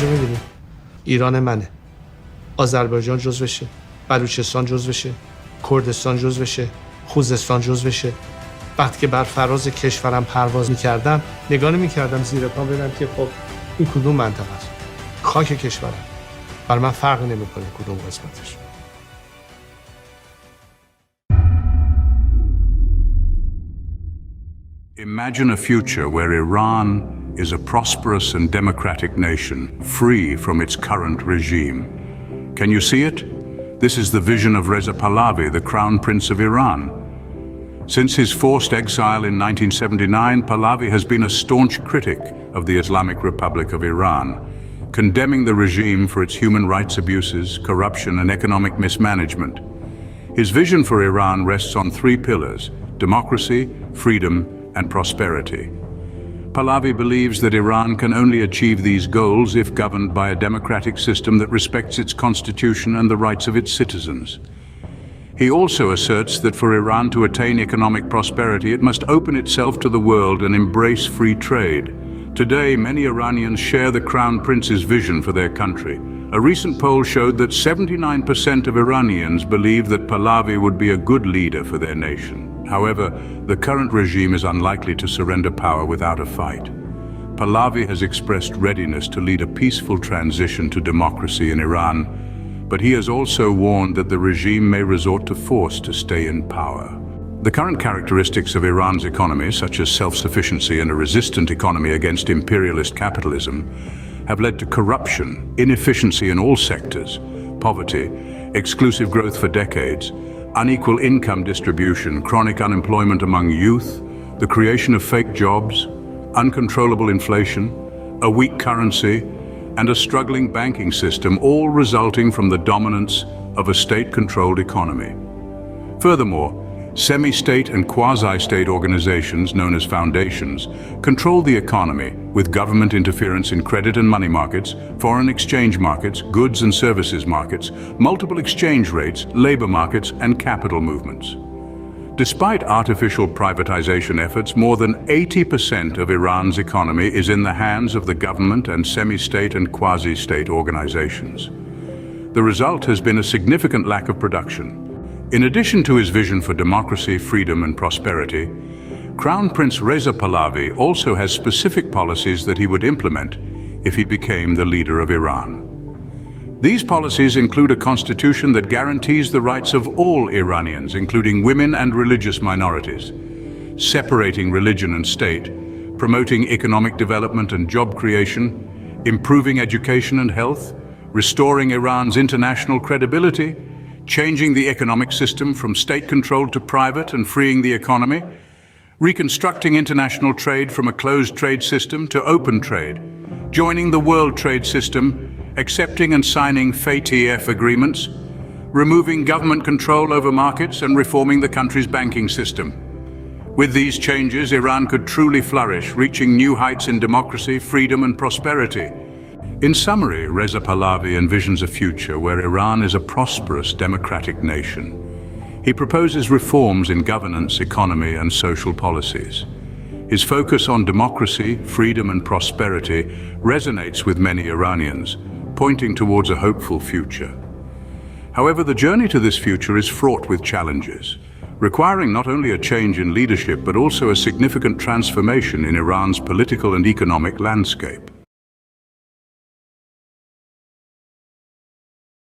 کجا می‌بینیم؟ ایران منه. آذربایجان جزو بشه، بلوچستان جزو بشه، کردستان جزو بشه، خوزستان جزو بشه. وقتی که بر فراز کشورم پرواز می‌کردم، نگاه نمی‌کردم زیر پام ببینم که خب این کدوم منطقه است. خاک کشورم. بر من فرق نمی‌کنه کدوم قسمتش. Imagine a future where Iran is a prosperous and democratic nation, free from its current regime. Can you see it? This is the vision of Reza Pahlavi, the Crown Prince of Iran. Since his forced exile in 1979, Pahlavi has been a staunch critic of the Islamic Republic of Iran, condemning the regime for its human rights abuses, corruption, and economic mismanagement. His vision for Iran rests on three pillars: democracy, freedom, and prosperity. Pahlavi believes that Iran can only achieve these goals if governed by a democratic system that respects its constitution and the rights of its citizens. He also asserts that for Iran to attain economic prosperity, it must open itself to the world and embrace free trade. Today, many Iranians share the Crown Prince's vision for their country. A recent poll showed that 79% of Iranians believe that Pahlavi would be a good leader for their nation. However, the current regime is unlikely to surrender power without a fight. Pahlavi has expressed readiness to lead a peaceful transition to democracy in Iran, but he has also warned that the regime may resort to force to stay in power. The current characteristics of Iran's economy, such as self-sufficiency and a resistant economy against imperialist capitalism, have led to corruption, inefficiency in all sectors, poverty, exclusive growth for decades, unequal income distribution, chronic unemployment among youth, the creation of fake jobs, uncontrollable inflation, a weak currency, and a struggling banking system, all resulting from the dominance of a state-controlled economy. Furthermore, semi-state and quasi-state organizations, known as foundations, control the economy with government interference in credit and money markets, foreign exchange markets, goods and services markets, multiple exchange rates, labor markets, and capital movements. Despite artificial privatization efforts, more than 80% of Iran's economy is in the hands of the government and semi-state and quasi-state organizations. The result has been a significant lack of production. In addition to his vision for democracy, freedom, and prosperity, Crown Prince Reza Pahlavi also has specific policies that he would implement if he became the leader of Iran. These policies include a constitution that guarantees the rights of all Iranians, including women and religious minorities, separating religion and state, promoting economic development and job creation, improving education and health, restoring Iran's international credibility, changing the economic system from state-controlled to private and freeing the economy, reconstructing international trade from a closed trade system to open trade, joining the world trade system, accepting and signing FATF agreements, removing government control over markets and reforming the country's banking system. With these changes, Iran could truly flourish, reaching new heights in democracy, freedom, and prosperity. In summary, Reza Pahlavi envisions a future where Iran is a prosperous democratic nation. He proposes reforms in governance, economy, and social policies. His focus on democracy, freedom, and prosperity resonates with many Iranians, pointing towards a hopeful future. However, the journey to this future is fraught with challenges, requiring not only a change in leadership but also a significant transformation in Iran's political and economic landscape.